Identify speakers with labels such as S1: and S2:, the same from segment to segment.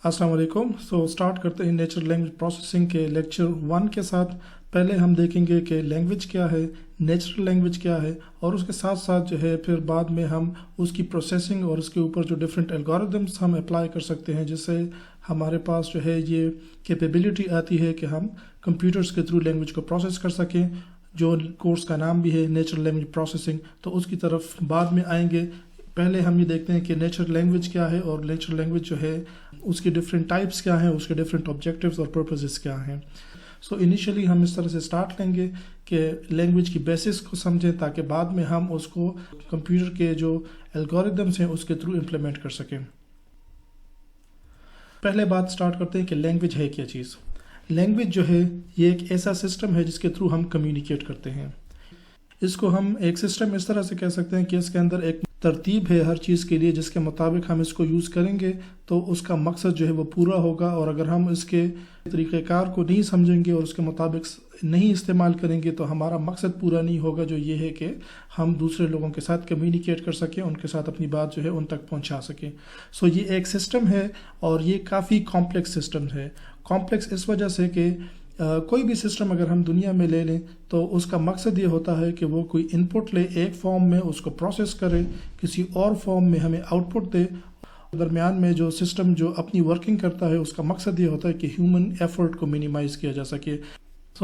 S1: السلام علیکم. اسٹارٹ کرتے ہیں نیچرل لینگویج پروسیسنگ کے لیکچر 1 کے ساتھ. پہلے ہم دیکھیں گے کہ لینگویج کیا ہے, نیچرل لینگویج کیا ہے, اور اس کے ساتھ ساتھ جو ہے پھر بعد میں ہم اس کی پروسیسنگ اور اس کے اوپر جو ڈفرینٹ الگوریدمس ہم اپلائی کر سکتے ہیں, جس سے ہمارے پاس جو ہے یہ کیپیبلٹی آتی ہے کہ ہم کمپیوٹرز کے تھرو لینگویج کو پروسیس کر سکیں. جو کورس کا نام بھی ہے نیچرل لینگویج پروسیسنگ, تو اس کی طرف بعد میں آئیں گے. پہلے ہم یہ دیکھتے ہیں کہ نیچرل لینگویج کیا ہے, اور نیچرل لینگویج جو ہے اس کی ڈفرینٹ ٹائپس کیا ہیں, اس کے ڈفرینٹ آبجیکٹیوز اور پرپزز کیا ہیں. انیشلی ہم اس طرح سے سٹارٹ لیں گے کہ لینگویج کی بیسس کو سمجھیں, تاکہ بعد میں ہم اس کو کمپیوٹر کے جو الگوریدمس ہیں اس کے تھرو امپلیمنٹ کر سکیں. پہلے بات سٹارٹ کرتے ہیں کہ لینگویج ہے کیا چیز. لینگویج جو ہے یہ ایک ایسا سسٹم ہے جس کے تھرو ہم کمیونیکیٹ کرتے ہیں. اس کو ہم ایک سسٹم اس طرح سے کہہ سکتے ہیں کہ اس کے اندر ایک ترتیب ہے ہر چیز کے لیے, جس کے مطابق ہم اس کو یوز کریں گے تو اس کا مقصد جو ہے وہ پورا ہوگا. اور اگر ہم اس کے طریقہ کار کو نہیں سمجھیں گے اور اس کے مطابق نہیں استعمال کریں گے تو ہمارا مقصد پورا نہیں ہوگا, جو یہ ہے کہ ہم دوسرے لوگوں کے ساتھ کمیونیکیٹ کر سکیں, ان کے ساتھ اپنی بات جو ہے ان تک پہنچا سکیں. یہ ایک سسٹم ہے اور یہ کافی کمپلیکس سسٹم ہے. کمپلیکس اس وجہ سے کہ کوئی بھی سسٹم اگر ہم دنیا میں لے لیں تو اس کا مقصد یہ ہوتا ہے کہ وہ کوئی ان پٹ لے ایک فارم میں, اس کو پروسیس کرے, کسی اور فارم میں ہمیں آؤٹ پٹ دے. درمیان میں جو سسٹم جو اپنی ورکنگ کرتا ہے اس کا مقصد یہ ہوتا ہے کہ ہیومن ایفرٹ کو منیمائز کیا جا سکے.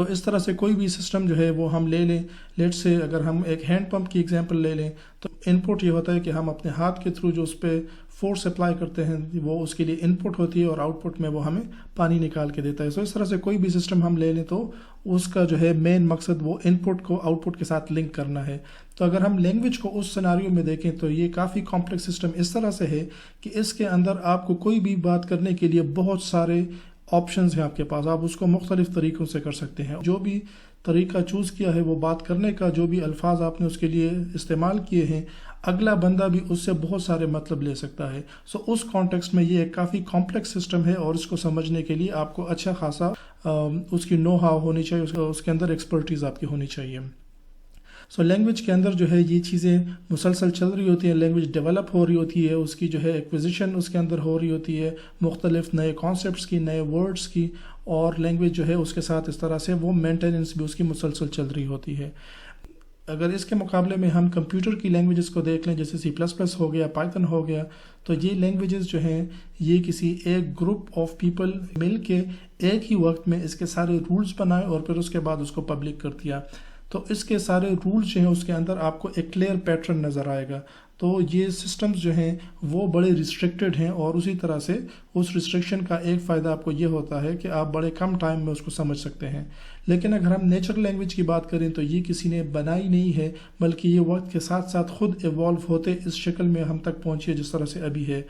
S1: اس طرح سے کوئی بھی سسٹم جو ہے وہ ہم لے لیں. لیٹ سے اگر ہم ایک ہینڈ پمپ کی ایگزامپل لے لیں تو ان پٹ یہ ہوتا ہے کہ ہم اپنے ہاتھ کے تھرو جو اس پہ فورس اپلائی کرتے ہیں وہ اس کے لیے ان پٹ ہوتی ہے, اور آؤٹ پٹ میں وہ ہمیں پانی نکال کے دیتا ہے. اس طرح سے کوئی بھی سسٹم ہم لے لیں تو اس کا جو ہے مین مقصد وہ ان پٹ کو آؤٹ پٹ کے ساتھ لنک کرنا ہے. تو اگر ہم لینگویج کو اس سیناریو میں دیکھیں تو یہ کافی کمپلیکس سسٹم اس طرح سے ہے کہ اس کے اندر آپ کو کوئی بھی بات کرنے کے لیے بہت سارے آپشنز ہیں آپ کے پاس. آپ اس کو مختلف طریقوں سے کر سکتے ہیں. جو بھی طریقہ چوز کیا ہے وہ بات کرنے کا, جو بھی الفاظ آپ نے اس کے لیے استعمال کیے ہیں, اگلا بندہ بھی اس سے بہت سارے مطلب لے سکتا ہے. اس کانٹیکسٹ میں یہ ایک کافی کمپلیکس سسٹم ہے, اور اس کو سمجھنے کے لیے آپ کو اچھا خاصا اس کی نو ہاؤ ہونی چاہیے, اس کے اندر ایکسپرٹیز آپ کی ہونی چاہیے. لینگویج کے اندر جو ہے یہ چیزیں مسلسل چل رہی ہوتی ہیں. لینگویج ڈیولپ ہو رہی ہوتی ہے, اس کی جو ہے ایکوزیشن اس کے اندر ہو رہی ہوتی ہے, مختلف نئے کانسیپٹس کی, نئے ورڈز کی, اور لینگویج جو ہے اس کے ساتھ اس طرح سے وہ مینٹیننس بھی اس کی مسلسل چل رہی ہوتی ہے. اگر اس کے مقابلے میں ہم کمپیوٹر کی لینگویجز کو دیکھ لیں, جیسے C++ ہو گیا, پائتھن ہو گیا, تو یہ لینگویجز جو ہیں یہ کسی ایک گروپ آف پیپل مل کے ایک ہی وقت میں اس کے سارے رولز بنائے اور پھر اس کے بعد اس کو پبلک کر دیا. تو اس کے سارے رولز جو ہیں اس کے اندر آپ کو ایک کلیئر پیٹرن نظر آئے گا. تو یہ سسٹمز جو ہیں وہ بڑے ریسٹرکٹڈ ہیں, اور اسی طرح سے اس ریسٹرکشن کا ایک فائدہ آپ کو یہ ہوتا ہے کہ آپ بڑے کم ٹائم میں اس کو سمجھ سکتے ہیں. لیکن اگر ہم نیچرل لینگویج کی بات کریں تو یہ کسی نے بنائی نہیں ہے, بلکہ یہ وقت کے ساتھ ساتھ خود ایوالو ہوتے اس شکل میں ہم تک پہنچی ہے جس طرح سے ابھی ہے.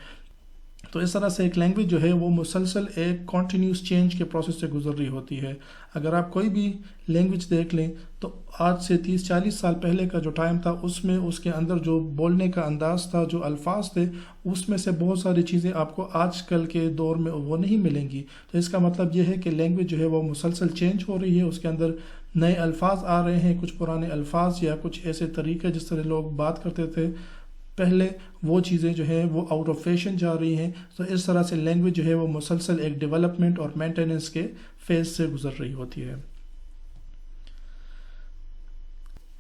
S1: تو اس طرح سے ایک لینگویج جو ہے وہ مسلسل ایک کنٹینیوس چینج کے پروسیس سے گزر رہی ہوتی ہے. اگر آپ کوئی بھی لینگویج دیکھ لیں تو آج سے 30-40 سال پہلے کا جو ٹائم تھا اس میں اس کے اندر جو بولنے کا انداز تھا, جو الفاظ تھے, اس میں سے بہت ساری چیزیں آپ کو آج کل کے دور میں وہ نہیں ملیں گی. تو اس کا مطلب یہ ہے کہ لینگویج جو ہے وہ مسلسل چینج ہو رہی ہے, اس کے اندر نئے الفاظ آ رہے ہیں, کچھ پرانے الفاظ یا کچھ ایسے طریقے جس طرح لوگ بات کرتے تھے پہلے, وہ چیزیں جو ہیں وہ آؤٹ آف فیشن جا رہی ہیں. تو اس طرح سے لینگویج جو ہے وہ مسلسل ایک ڈیولپمنٹ اور مینٹیننس کے فیز سے گزر رہی ہوتی ہے.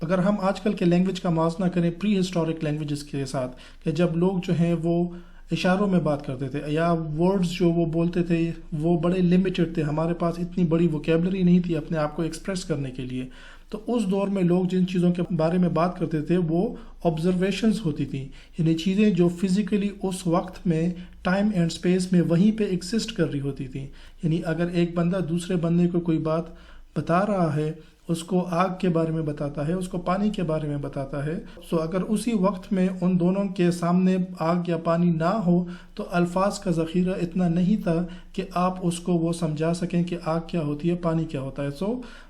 S1: اگر ہم آج کل کے لینگویج کا موازنہ کریں پری ہسٹورک لینگویجز کے ساتھ, کہ جب لوگ جو ہیں وہ اشاروں میں بات کرتے تھے یا ورڈز جو وہ بولتے تھے وہ بڑے لمیٹڈ تھے, ہمارے پاس اتنی بڑی ووکیبلری نہیں تھی اپنے آپ کو ایکسپریس کرنے کے لیے. تو اس دور میں لوگ جن چیزوں کے بارے میں بات کرتے تھے وہ آبزرویشنز ہوتی تھیں, یعنی چیزیں جو فزیکلی اس وقت میں ٹائم اینڈ اسپیس میں وہیں پہ ایگزسٹ کر رہی ہوتی تھیں. یعنی اگر ایک بندہ دوسرے بندے کو کوئی بات بتا رہا ہے, اس کو آگ کے بارے میں بتاتا ہے, اس کو پانی کے بارے میں بتاتا ہے, اگر اسی وقت میں ان دونوں کے سامنے آگ یا پانی نہ ہو تو الفاظ کا ذخیرہ اتنا نہیں تھا کہ آپ اس کو وہ سمجھا سکیں کہ آگ کیا ہوتی ہے, پانی کیا ہوتا ہے.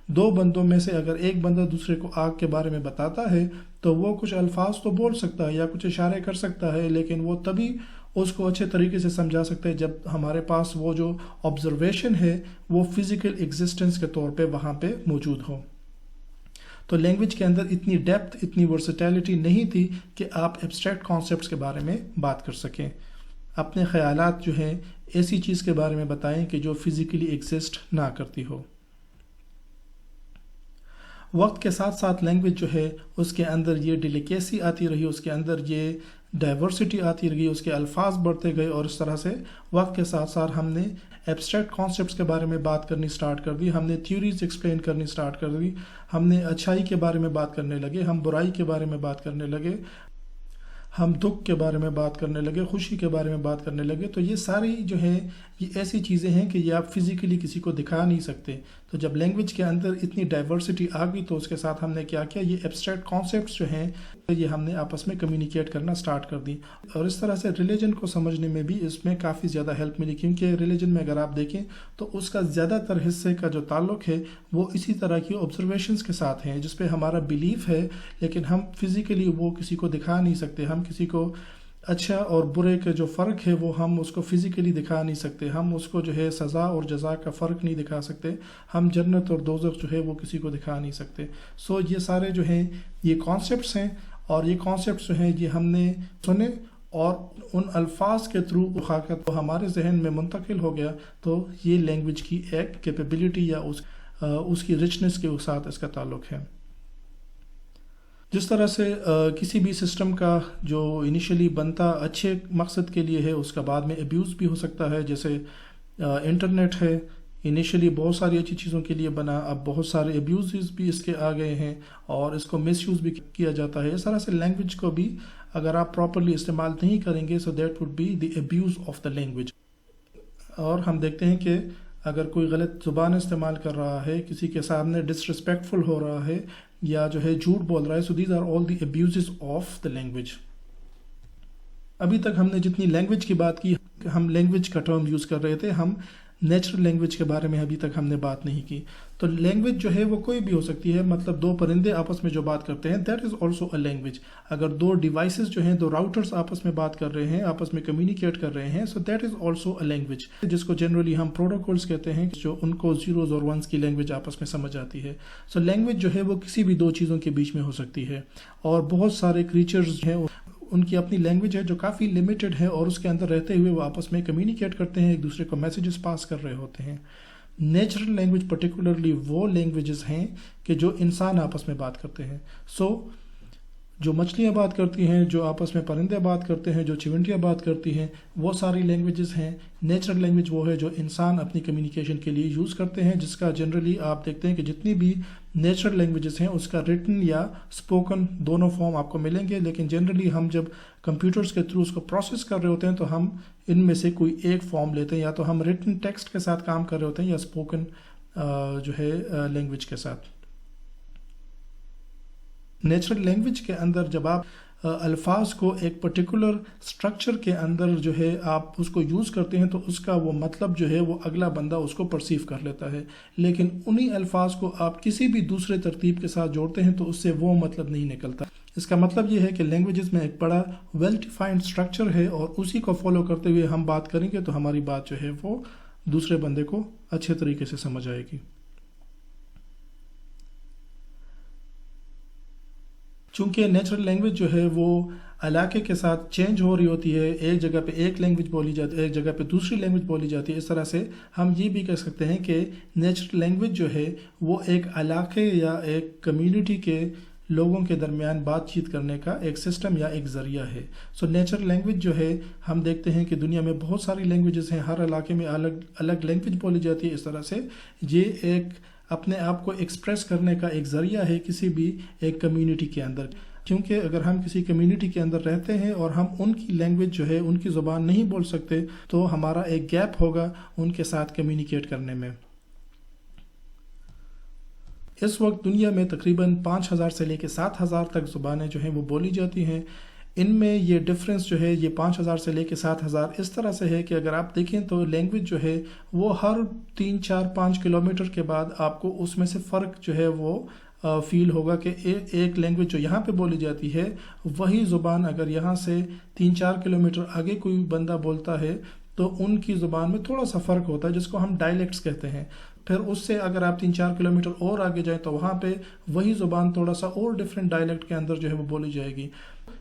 S1: دو بندوں میں سے اگر ایک بندہ دوسرے کو آگ کے بارے میں بتاتا ہے تو وہ کچھ الفاظ تو بول سکتا ہے یا کچھ اشارے کر سکتا ہے, لیکن وہ تبھی اس کو اچھے طریقے سے سمجھا سکتے ہیں جب ہمارے پاس وہ جو آبزرویشن ہے وہ فزیکل ایگزسٹنس کے طور پہ وہاں پہ موجود ہو. تو لینگویج کے اندر اتنی ڈیپتھ, اتنی ورسٹیلٹی نہیں تھی کہ آپ ایبسٹریکٹ کانسیپٹس کے بارے میں بات کر سکیں. اپنے خیالات جو ہیں ایسی چیز کے بارے میں بتائیں کہ جو فزیکلی ایگزسٹ نہ کرتی ہو۔ وقت کے ساتھ ساتھ لینگویج جو ہے اس کے اندر یہ ڈیلیکیسی آتی رہی، اس کے اندر یہ ڈائیورسٹی آتی رہی، اس کے الفاظ بڑھتے گئے، اور اس طرح سے وقت کے ساتھ ساتھ ہم نے ایبسٹریکٹ کانسیپٹس کے بارے میں بات کرنی سٹارٹ کر دی، ہم نے تھیوریز ایکسپلین کرنی سٹارٹ کر دی، ہم نے اچھائی کے بارے میں بات کرنے لگے، ہم برائی کے بارے میں بات کرنے لگے، ہم دکھ کے بارے میں بات کرنے لگے، خوشی کے بارے میں بات کرنے لگے۔ تو یہ ساری جو ہے یہ ایسی چیزیں ہیں کہ یہ آپ فزیکلی کسی کو دکھا نہیں سکتے۔ تو جب لینگویج کے اندر اتنی ڈائیورسٹی آ گئی تو اس کے ساتھ ہم نے کیا کیا، یہ ایبسٹریکٹ کانسیپٹس جو ہیں یہ ہم نے آپس میں کمیونیکیٹ کرنا سٹارٹ کر دی، اور اس طرح سے ریلیجن کو سمجھنے میں بھی اس میں کافی زیادہ ہیلپ ملی، کیونکہ ریلیجن میں اگر آپ دیکھیں تو اس کا زیادہ تر حصے کا جو تعلق ہے وہ اسی طرح کی آبزرویشنس کے ساتھ ہیں جس پہ ہمارا بلیف ہے، لیکن ہم فزیکلی وہ کسی کو دکھا نہیں سکتے، ہم کسی کو اچھا اور برے کا جو فرق ہے وہ ہم اس کو فزیکلی دکھا نہیں سکتے، ہم اس کو جو ہے سزا اور جزا کا فرق نہیں دکھا سکتے، ہم جنت اور دوزخ جو ہے وہ کسی کو دکھا نہیں سکتے۔ سو یہ سارے جو ہیں یہ کانسیپٹس ہیں، اور یہ کانسیپٹس جو ہیں یہ ہم نے سنے اور ان الفاظ کے تھرو خاکت ہمارے ذہن میں منتقل ہو گیا، تو یہ لینگویج کی ایک کیپیبلٹی یا اس کی رچنس کے ساتھ اس کا تعلق ہے۔ جس طرح سے کسی بھی سسٹم کا جو انیشلی بنتا اچھے مقصد کے لیے ہے، اس کا بعد میں ابیوز بھی ہو سکتا ہے، جیسے انٹرنیٹ ہے، انیشلی بہت ساری اچھی چیزوں کے لیے بنا، اب بہت سارے ابیوزز بھی اس کے آ گئے ہیں اور اس کو مس یوز بھی کیا جاتا ہے۔ اس طرح سے لینگویج کو بھی اگر آپ پراپرلی استعمال نہیں کریں گے، so that would be the abuse of the language. اور ہم دیکھتے ہیں کہ اگر کوئی غلط زبان استعمال کر رہا ہے، کسی کے سامنے ڈسرسپیکٹفل ہو رہا ہے یا جو ہے جھوٹ بول رہا ہے، so these are all the abuses of the language. ابھی تک ہم نے جتنی لینگویج کی بات کی، ہم لینگویج کا ٹرم یوز کر رہے تھے، ہم نیچرل لینگویج کے بارے میں ابھی تک ہم نے بات نہیں کی۔ تو لینگویج جو ہے وہ کوئی بھی ہو سکتی ہے، مطلب دو پرندے آپس میں جو بات کرتے ہیں that is also a language. اگر دو ڈیوائسز جو ہیں، دو راؤٹرز آپس میں بات کر رہے ہیں، آپس میں کمیونیکیٹ کر رہے ہیں، so that is also a language, جس کو جنرلی ہم پروٹوکولز کہتے ہیں، جو ان کو زیروز اور ونس کی لینگویج آپس میں سمجھ آتی ہے۔ سو لینگویج جو ہے وہ کسی بھی دو چیزوں کے بیچ میں ہو سکتی ہے، اور بہت سارے کریچرز ہیں ان کی اپنی لینگویج ہے جو کافی لیمیٹڈ ہے، اور اس کے اندر رہتے ہوئے وہ آپس میں کمیونیکیٹ کرتے ہیں، ایک دوسرے کو میسیجز پاس کر رہے ہوتے ہیں۔ نیچرل لینگویج پرٹیکولرلی وہ لینگویجز ہیں کہ جو انسان آپس میں بات کرتے ہیں۔ سو جو مچھلیاں بات کرتی ہیں، جو آپس میں پرندے بات کرتے ہیں، جو چیونٹیاں بات کرتی ہیں، وہ ساری لینگویجز ہیں۔ نیچرل لینگویج وہ ہے جو انسان اپنی کمیونیکیشن کے لیے یوز کرتے ہیں، جس کا جنرلی آپ دیکھتے ہیں کہ جتنی بھی نیچرل لینگویجز ہیں اس کا ریٹن یا اسپوکن دونوں فارم آپ کو ملیں گے، لیکن جنرلی ہم جب کمپیوٹرز کے تھرو اس کو پروسیس کر رہے ہوتے ہیں تو ہم ان میں سے کوئی ایک فارم لیتے ہیں، یا تو ہم ریٹن ٹیکسٹ کے ساتھ کام کر رہے ہوتے ہیں یا اسپوکن جو ہے لینگویج کے ساتھ۔ نیچرل لینگویج کے اندر جب آپ الفاظ کو ایک پرٹیکولر سٹرکچر کے اندر جو ہے آپ اس کو یوز کرتے ہیں تو اس کا وہ مطلب جو ہے وہ اگلا بندہ اس کو پرسیو کر لیتا ہے، لیکن انہی الفاظ کو آپ کسی بھی دوسرے ترتیب کے ساتھ جوڑتے ہیں تو اس سے وہ مطلب نہیں نکلتا۔ اس کا مطلب یہ ہے کہ لینگویجز میں ایک بڑا ویل ڈیفائنڈ سٹرکچر ہے، اور اسی کو فالو کرتے ہوئے ہم بات کریں گے تو ہماری بات جو ہے وہ دوسرے بندے کو اچھے طریقے سے سمجھ آئے گی۔ چونکہ نیچرل لینگویج جو ہے وہ علاقے کے ساتھ چینج ہو رہی ہوتی ہے، ایک جگہ پہ ایک لینگویج بولی جاتی ہے، ایک جگہ پہ دوسری لینگویج بولی جاتی ہے، اس طرح سے ہم یہ بھی کہہ سکتے ہیں کہ نیچرل لینگویج جو ہے وہ ایک علاقے یا ایک کمیونٹی کے لوگوں کے درمیان بات چیت کرنے کا ایک سسٹم یا ایک ذریعہ ہے۔ سو نیچرل لینگویج جو ہے ہم دیکھتے ہیں کہ دنیا میں بہت ساری لینگویجز ہیں، ہر علاقے میں الگ الگ لینگویج بولی جاتی ہے، اس طرح سے یہ ایک اپنے آپ کو ایکسپریس کرنے کا ایک ذریعہ ہے کسی بھی ایک کمیونٹی کے اندر۔ کیونکہ اگر ہم کسی کمیونٹی کے اندر رہتے ہیں اور ہم ان کی لینگویج جو ہے ان کی زبان نہیں بول سکتے تو ہمارا ایک گیپ ہوگا ان کے ساتھ کمیونیکیٹ کرنے میں۔ اس وقت دنیا میں تقریباً 5000 سے لے کے 7000 تک زبانیں جو ہیں وہ بولی جاتی ہیں۔ ان میں یہ ڈفرینس جو ہے یہ 5000 سے لے کے 7000 اس طرح سے ہے کہ اگر آپ دیکھیں تو لینگویج جو ہے وہ ہر 3 4 5 کلومیٹر کے بعد آپ کو اس میں سے فرق جو ہے وہ فیل ہوگا کہ ایک لینگویج جو یہاں پہ بولی جاتی ہے وہی زبان اگر یہاں سے 3 4 کلومیٹر آگے کوئی بندہ بولتا ہے تو ان کی زبان میں تھوڑا سا فرق ہوتا ہے، جس کو ہم ڈائلیکٹس کہتے ہیں۔ پھر اس سے اگر آپ 3 4 کلومیٹر اور آگے جائیں تو وہاں پہ وہی زبان تھوڑا سا اور ڈفرینٹ ڈائلیکٹ کے اندر جو ہے وہ بولی جائے گی۔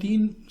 S1: 3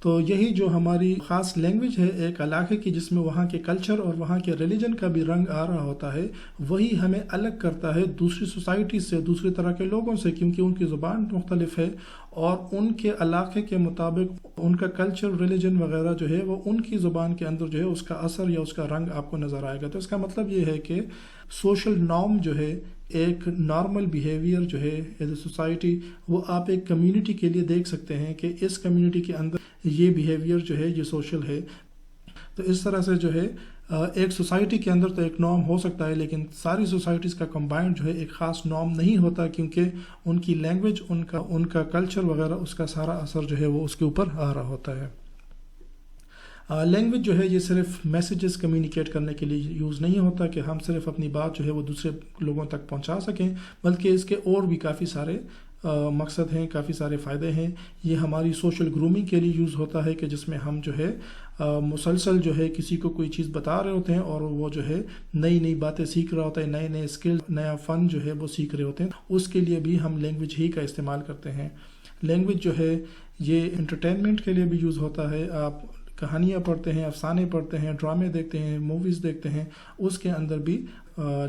S1: تو یہی جو ہماری خاص لینگویج ہے ایک علاقے کی، جس میں وہاں کے کلچر اور وہاں کے ریلیجن کا بھی رنگ آ رہا ہوتا ہے، وہی ہمیں الگ کرتا ہے دوسری سوسائٹی سے، دوسری طرح کے لوگوں سے، کیونکہ ان کی زبان مختلف ہے اور ان کے علاقے کے مطابق ان کا کلچر، ریلیجن وغیرہ جو ہے وہ ان کی زبان کے اندر جو ہے اس کا اثر یا اس کا رنگ آپ کو نظر آئے گا۔ تو اس کا مطلب یہ ہے کہ سوشل نارم جو ہے، ایک نارمل بیہیویئر جو ہے ایز اے سوسائٹی، وہ آپ ایک کمیونٹی کے لیے دیکھ سکتے ہیں کہ اس کمیونٹی کے اندر یہ بیہیویئر جو ہے یہ سوشل ہے۔ تو اس طرح سے جو ہے ایک سوسائٹی کے اندر تو ایک نارم ہو سکتا ہے، لیکن ساری سوسائٹیز کا کمبائنڈ جو ہے ایک خاص نارم نہیں ہوتا، کیونکہ ان کی لینگویج، ان کا کلچر وغیرہ، اس کا سارا اثر جو ہے وہ اس کے اوپر آ رہا ہوتا ہے۔ لینگویج جو ہے یہ صرف میسیجز کمیونیکیٹ کرنے کے لیے یوز نہیں ہوتا کہ ہم صرف اپنی بات جو ہے وہ دوسرے لوگوں تک پہنچا سکیں، بلکہ اس کے اور بھی کافی سارے مقصد ہیں، کافی سارے فائدے ہیں۔ یہ ہماری سوشل گرومنگ کے لیے یوز ہوتا ہے کہ جس میں ہم جو ہے مسلسل جو ہے کسی کو کوئی چیز بتا رہے ہوتے ہیں اور وہ جو ہے نئی نئی باتیں سیکھ رہا ہوتا ہے، نئے نئے اسکل، نیا فن جو ہے وہ سیکھ رہے ہوتے ہیں، اس کے لیے بھی ہم لینگویج ہی کا استعمال کرتے ہیں۔ لینگویج جو ہے یہ انٹرٹینمنٹ کے لیے بھی یوز ہوتا ہے۔ آپ کہانیاں پڑھتے ہیں، افسانے پڑھتے ہیں، ڈرامے دیکھتے ہیں، موویز دیکھتے ہیں، اس کے اندر بھی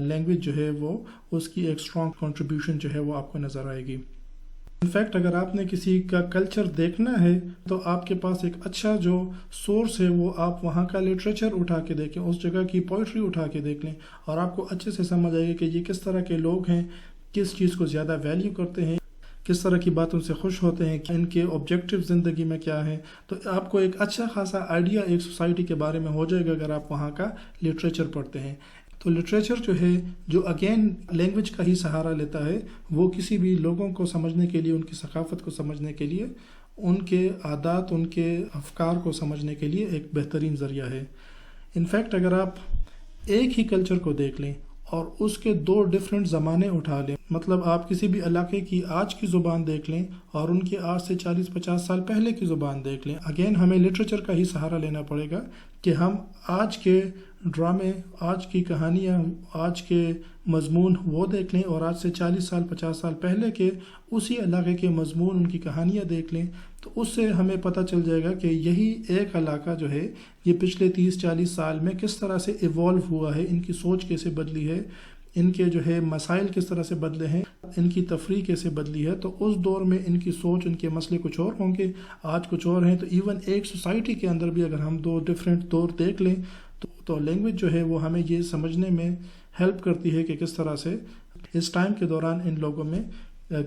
S1: لینگویج جو ہے وہ اس کی ایک اسٹرانگ کنٹریبیوشن جو ہے وہ آپ کو نظر آئے گی۔ انفیکٹ اگر آپ نے کسی کا کلچر دیکھنا ہے تو آپ کے پاس ایک اچھا جو سورس ہے وہ آپ وہاں کا لٹریچر اٹھا کے دیکھیں، اس جگہ کی پوئٹری اٹھا کے دیکھ لیں، اور آپ کو اچھے سے سمجھ آئے گا کہ یہ کس طرح کے لوگ ہیں، کس چیز کو زیادہ ویلیو کرتے ہیں، کس طرح کی باتوں سے خوش ہوتے ہیں، ان کے آبجیکٹیو زندگی میں کیا ہے۔ تو آپ کو ایک اچھا خاصا آئیڈیا ایک سوسائٹی کے بارے میں ہو جائے گا اگر آپ وہاں کا لٹریچر پڑھتے ہیں۔ تو لٹریچر جو ہے، جو اگین لینگویج کا ہی سہارا لیتا ہے، وہ کسی بھی لوگوں کو سمجھنے کے لیے، ان کی ثقافت کو سمجھنے کے لیے، ان کے عادات، ان کے افکار کو سمجھنے کے لیے ایک بہترین ذریعہ ہے۔ انفیکٹ اگر آپ ایک ہی کلچر کو دیکھ لیں اور اس کے دو ڈیفرنٹ زمانے اٹھا لیں، مطلب آپ کسی بھی علاقے کی آج کی زبان دیکھ لیں اور ان کی آج سے 40-50 سال پہلے کی زبان دیکھ لیں، اگین ہمیں لٹریچر کا ہی سہارا لینا پڑے گا کہ ہم آج کے ڈرامے، آج کی کہانیاں، آج کے مضمون وہ دیکھ لیں اور آج سے 40 سال 50 سال پہلے کے اسی علاقے کے مضمون، ان کی کہانیاں دیکھ لیں، تو اس سے ہمیں پتہ چل جائے گا کہ یہی ایک علاقہ جو ہے یہ پچھلے 30-40 سال میں کس طرح سے ایوالو ہوا ہے، ان کی سوچ کیسے بدلی ہے، ان کے جو ہے مسائل کس طرح سے بدلے ہیں، ان کی تفریح کیسے بدلی ہے۔ تو اس دور میں ان کی سوچ، ان کے مسئلے کچھ اور ہوں گے، آج کچھ اور ہیں۔ تو ایون ایک سوسائٹی کے اندر بھی اگر ہم دو ڈیفرنٹ دور دیکھ لیں تو لینگویج جو ہے وہ ہمیں یہ سمجھنے میں ہیلپ کرتی ہے کہ کس طرح سے اس ٹائم کے دوران ان لوگوں میں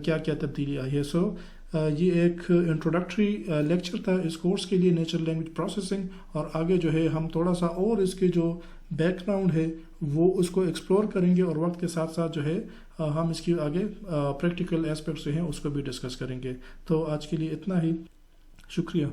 S1: کیا کیا تبدیلی آئی ہے۔ یہ ایک انٹروڈکٹری لیکچر تھا اس کورس کے لیے، نیچرل لینگویج پروسیسنگ، اور آگے جو ہے ہم تھوڑا سا اور اس کے جو بیک گراؤنڈ ہے وہ اس کو ایکسپلور کریں گے، اور وقت کے ساتھ ساتھ جو ہے ہم اس کی آگے پریکٹیکل ایسپیکٹس جو ہیں اس کو بھی ڈسکس کریں گے۔ تو آج کے لیے اتنا ہی، شکریہ۔